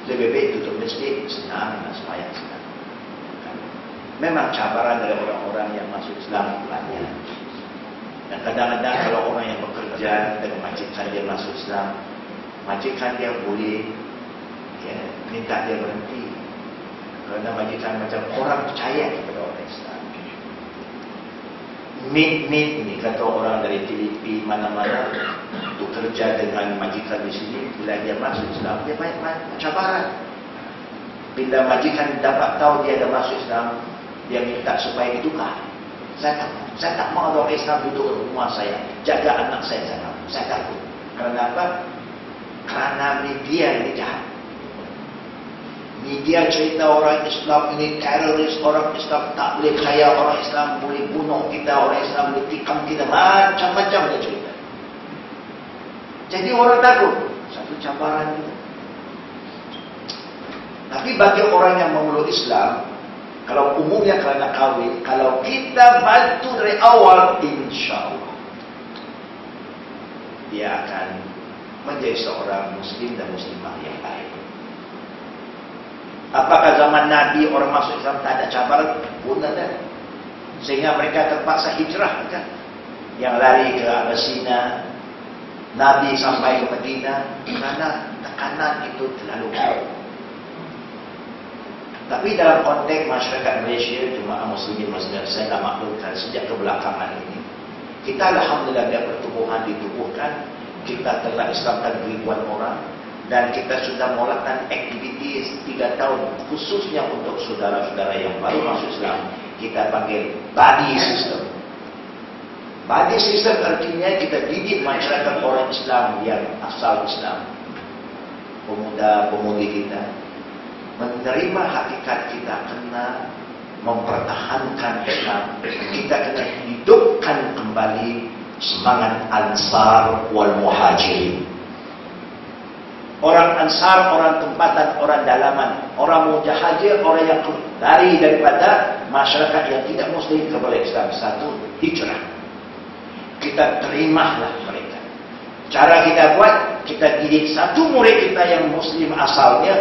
Lebih baik tutup masjid, senang, sembahyang senang. Memang cabaran dari orang-orang yang masuk Islam banyak. Dan kadang-kadang kalau orang yang bekerja dengan majikan dia masuk Islam, majikan dia boleh minta dia berhenti. Kerana majikan macam orang percaya kepada orang Islam. Meet ni kata orang dari Filipina mana-mana untuk kerja dengan majikan di sini. Bila dia masuk Islam, dia banyak cabaran. Bila majikan dapat tahu dia dah masuk Islam, dia minta supaya ditukar. Saya tak mahu orang Islam duduk di rumah saya, jaga anak saya. Saya takut. Kerana apa? Kerana media ini jahat. Media cerita orang Islam ini teroris, orang Islam tak boleh kaya, orang Islam boleh bunuh kita, orang Islam boleh tikam kita, macam-macam dia cerita. Jadi orang takut. Satu cabaran itu. Tapi bagi orang yang memeluk Islam, kalau umumnya kerana kahwin, kalau kita bantu dari awal, insya-Allah dia akan menjadi seorang Muslim dan Muslimah yang baik. Apakah zaman Nabi orang masuk Islam tak ada cabaran? Pun ada. Sehingga mereka terpaksa hijrah kan? Yang lari ke Abyssinia, Nabi sampai ke Madinah kerana tekanan itu terlalu kuat. Tapi dalam konteks masyarakat Malaysia, jemaah muslimin muslimat, saya dah maklumkan sejak kebelakangan ini, kita alhamdulillah ada pertumbuhan ditubuhkan, kita telah Islamkan ribuan orang, dan kita sudah mulakan aktiviti 3 tahun khususnya untuk saudara-saudara yang baru masuk Islam. Kita panggil buddy system. Buddy system artinya kita didik masyarakat orang Islam yang asal Islam, pemuda-pemudi kita, menerima hakikat kita kena mempertahankan Islam. Kita kena hidupkan kembali semangat Ansar wal Muhajirin. Orang Ansar, orang tempatan, orang dalaman, orang mujahajir, orang yang lari daripada masyarakat yang tidak Muslim kepada Islam. Satu, hijrah. Kita terimalah mereka. Cara kita buat, kita didik satu murid kita yang Muslim asalnya,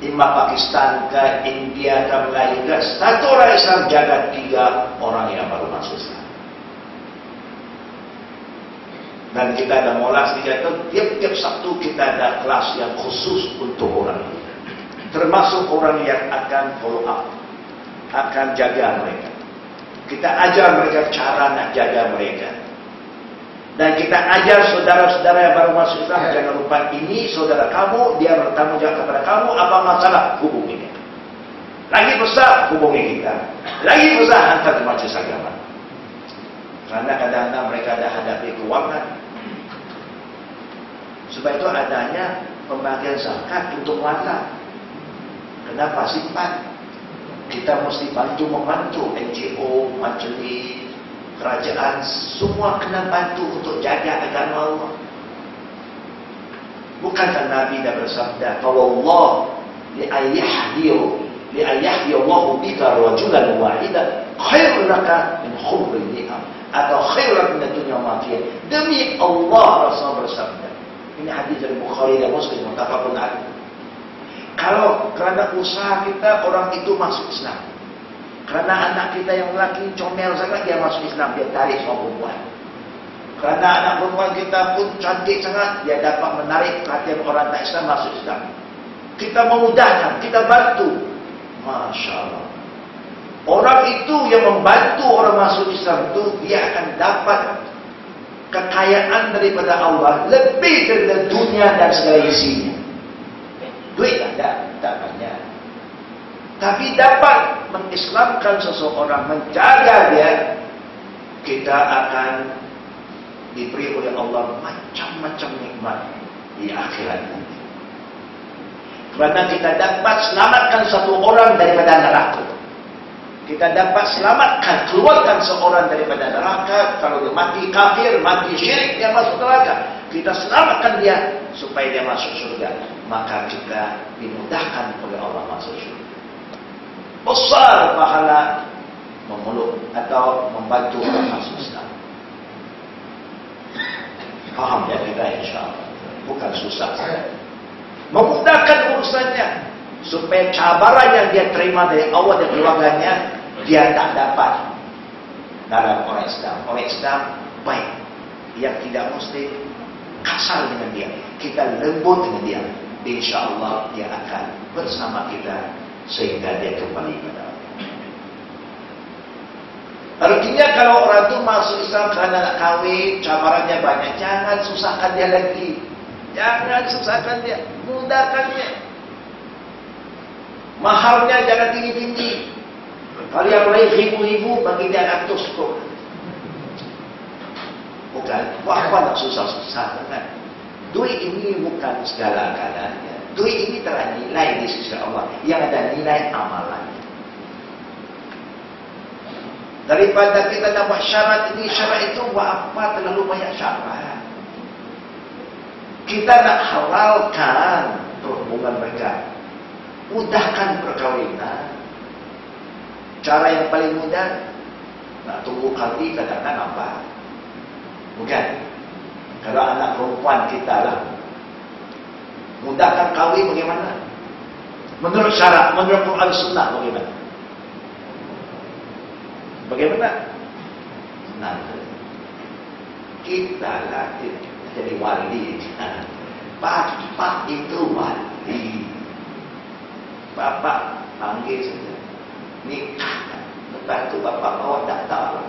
imam Pakistan ke India ke Melayu ke, satu orang Islam jaga 3 orang yang baru masuk Islam. Dan kita ada molas kita itu tiap-tiap Sabtu kita ada kelas yang khusus untuk orang ini. Termasuk orang yang akan follow up, akan jaga mereka. Kita ajar mereka cara nak jaga mereka. Dan kita ajar saudara-saudara yang baru masuk Islam, jangan lupa ini saudara kamu, dia bertanggung jawab kepada kamu, apa masalah hubungi dia. Lagi besar hubungi kita. Lagi besar hantar ke majlis agama. Kerana kadang-kadang mereka ada hadapi kewangan. Sebab itu adanya pembagian zakat untuk warga. Kenapa? Simpan. Kita mesti bantu-membantu NGO, majlis, kerajaan, semua kena bantu untuk jaga agama Allah. Bukankah Nabi dah bersabda, "Wallah li'ayyahdiallahu bika rajulan wahidan khairun laka min humril ni'am." Atau khairun min dunya ma fiha. Demi Allah Rasul bersabda. Ini hadis dari Bukhari dan Muslim, muttafaqun alaih. Kalau kerana usaha kita orang itu masuk Islam, kerana anak kita yang lelaki comel sangat dia masuk Islam, dia tarik semua perempuan. Kerana anak perempuan kita pun cantik sangat, dia dapat menarik perhatian orang tak Islam masuk Islam. Kita memudahkan, kita bantu. Masya Allah. Orang itu yang membantu orang masuk Islam itu, dia akan dapat kekayaan daripada Allah lebih daripada dunia dan segala isinya. Duit ada, tak banyak. Tapi dapat mengislamkan seseorang, menjaga dia, kita akan diberi oleh Allah macam-macam nikmat di akhirat nanti. Kerana kita dapat selamatkan satu orang daripada neraka. Kita dapat selamatkan, keluarkan seorang daripada neraka. Kalau dia mati kafir, mati syirik, dia masuk neraka. Kita selamatkan dia supaya dia masuk surga. Maka kita dimudahkan oleh Allah masuk surga. Besar pahala memeluk atau membantu orang masuk Islam. Faham ya kita insya Allah. Bukan susah. Memudahkan urusannya. Supaya cabaran yang dia terima dari Allah dan keluarganya, dia tak dapat dalam orang Islam. Orang Islam baik. Yang tidak muslim kasar dengan dia. Kita lembut dengan dia. InsyaAllah dia akan bersama kita sehingga dia kembali kepada Allah. Artinya kalau orang itu masuk Islam kerana nak kahwin, cabarannya banyak, jangan susahkan dia lagi. Jangan susahkan dia, mudahkan dia. Maharnya jangan tinggi-tinggi. Kalau yang lain ribu-ribu, bagi dia 100 kok. Bukan, apa nak susah-susah kan? Duit ini bukan segala-galanya. Duit ini ternilai di sisi Allah. Yang ada nilai amalan. Daripada kita nak buat syarat ini, syarat itu, buat apa terlalu banyak syarat? Kita nak halalkan perhubungan mereka. Mudahkan perkahwinan. Cara yang paling mudah, nak tunggu kali kadang-kadang nampak. Bukan? Kalau anak perempuan kita lah, mudahkan kahwin bagaimana? Menurut syarat, menurut Quran Sunnah bagaimana? Bagaimana? Senang. Kita lah jadi wali. Bapak itu wali. Bapak panggil saja. Nikah. Lepas itu bapak bawa daftar.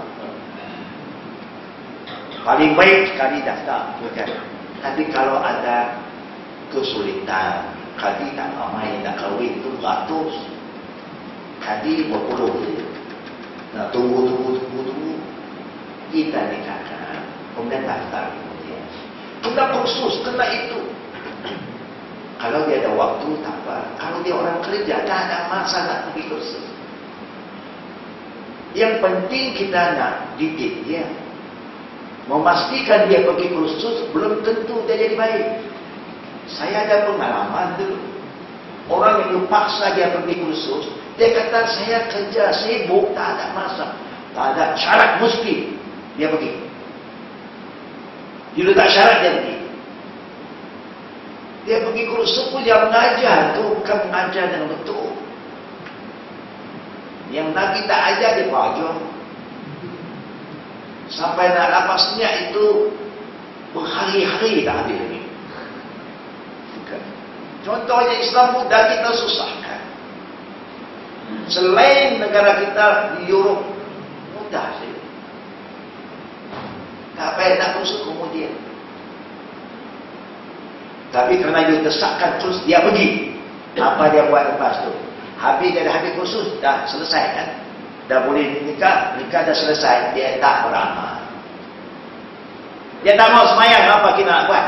Paling baik sekali daftar. Bukan? Tapi kalau ada kesulitan, kadi tak ramai nak kahwin itu 100. Kadi berpuluh. Nah, tunggu. Kita nikahkan. Kemudian daftar. Kena kursus, kena itu. Kalau dia ada waktu, tak apa. Kalau dia orang kerja, tak ada masa nak pergi kursus. Yang penting kita nak didik dia. Memastikan dia pergi kursus, belum tentu dia jadi baik. Saya ada pengalaman dulu. Orang yang paksa dia pergi kursus, dia kata saya kerja sibuk, tak ada masa. Tak ada syarat mesti. Dia pergi. Dia letak syarat dia pergi. Dia pergi kursus pun dia mengajar. Itu bukan mengajar dengan betul. Yang Nabi tak ajar dia belajar. Sampai nak dapat niat itu berhari-hari tak habis lagi. Bukan. Contohnya Islam mudah, kita susahkan. Selain negara kita di Europe, mudah sih. Tak payah nak kursus kemudian. Tapi kerana dia desakkan terus, dia pergi. Apa dia buat lepas tu? Habis dia dah habis kursus, dah selesai kan? Dah boleh nikah dah selesai. Dia tak beramal. Dia tak mau semayang, apa kita nak buat?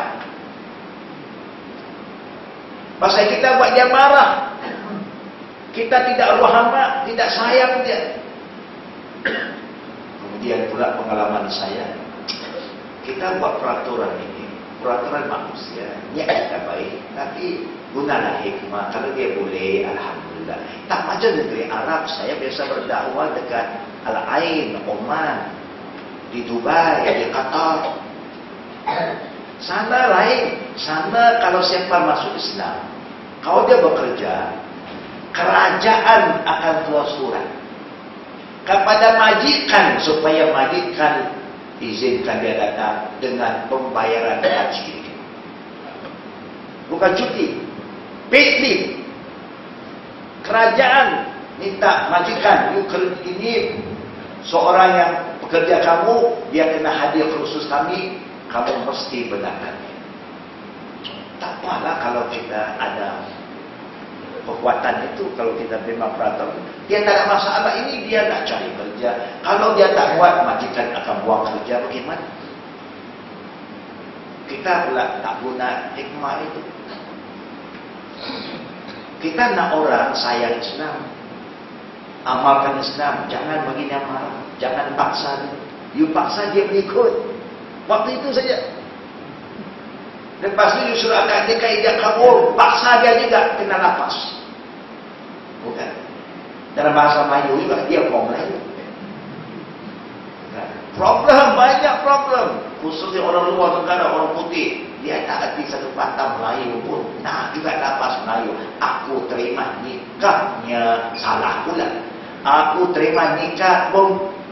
Pasal kita buat dia marah. Kita tidak rahmat, tidak sayang dia. Kemudian pula pengalaman saya. Kita buat peraturan ini. Peraturan manusia, niat kita baik, tapi gunalah hikmah. Kalau dia boleh, alhamdulillah. Tak macam negeri Arab, saya biasa berdakwah dekat Al-Ain, Oman, di Dubai, di Qatar. Sana lain. Sana kalau siapa masuk Islam, kalau dia bekerja, kerajaan akan keluar surat kepada majikan supaya majikan izinkan dia datang dengan pembayaran haji. Bukan cuti. Paid leave. Kerajaan minta majikan, ini seorang yang pekerja kamu, dia kena hadir khusus kami, kamu mesti benarkan. Tak apalah kalau kita ada kekuatan itu, kalau kita terima peraturan, dia tak ada masalah. Ini dia nak cari kerja. Kalau dia tak buat, majikan akan buang kerja. Bagaimana? Kita pula tak guna hikmah itu. Kita nak orang sayang Islam, amalkan Islam. Jangan bagi dia marah, jangan paksa dia. You paksa dia berikut. Waktu itu saja. Lepas itu you suruh akan dia kaedah kabur, paksa dia juga kena nafas. Bukan. Dalam bahasa Melayu juga, dia orang Melayu. Problem, banyak problem. Khususnya orang luar negara, orang putih. Dia tak erti satu patah Melayu pun. Nak juga nafas Melayu. Aku terima nikahnya. Salah pula. Aku terima nikah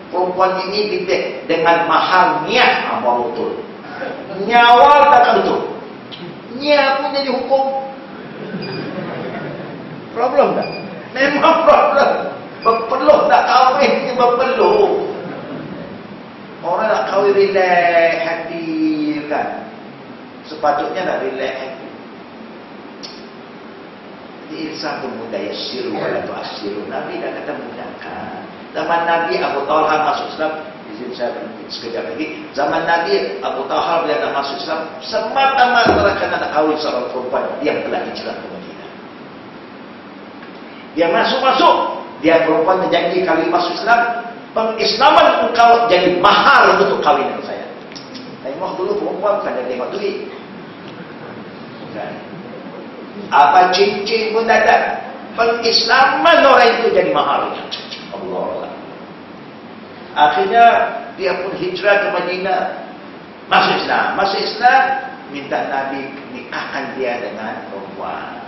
perempuan ini dengan mahal niat. Apa betul? Nyawa tak betul. Niat pun jadi hukum. Problem tak? Memang problem. Berpeluh tak kahwin ni berpeluh. Orang nak kahwin relax hati kan. Sepatutnya nak relax hati. Jadi insan pun mudah yasiru wala tu'asiru. Nabi dah kata mudahkan. Zaman Nabi Abu Talha masuk Islam. Izin saya sekejap lagi. Zaman Nabi Abu Talha bila nak masuk Islam, semata-mata kerana nak kahwin seorang perempuan yang telah hijrah ke Madinah. Dia masuk-masuk, dia perempuan terjanji kali masuk Islam, pengislaman engkau jadi mahal untuk kawinan saya. Tengok dulu perempuan bukan dia tengok duit. Bukan. Apa cincin pun tak ada. Pengislaman orang itu jadi mahal. Allah. Akhirnya dia pun hijrah ke Madinah, masuk Islam. Masuk Islam, minta Nabi nikahkan dia dengan perempuan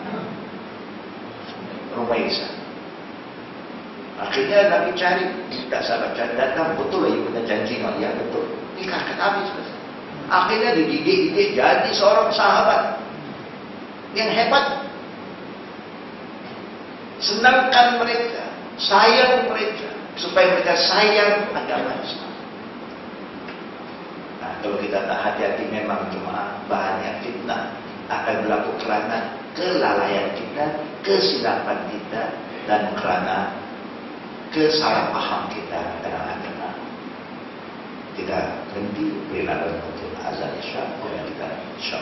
Rumaisah. Akhirnya Nabi cari, minta sahabat cari, datang betul lah yang janji dengan dia betul. Nikahkan Nabi selesai. Akhirnya dididik jadi seorang sahabat yang hebat. Senangkan mereka, sayang mereka, supaya mereka sayang agama Islam. Nah, kalau kita tak hati-hati memang cuma banyak fitnah akan berlaku kerana kelalaian kita, kesilapan kita, dan kerana kesalahpaham kita dalam agama. Kita berhenti beri lalu untuk azan Isya, dan kita Insya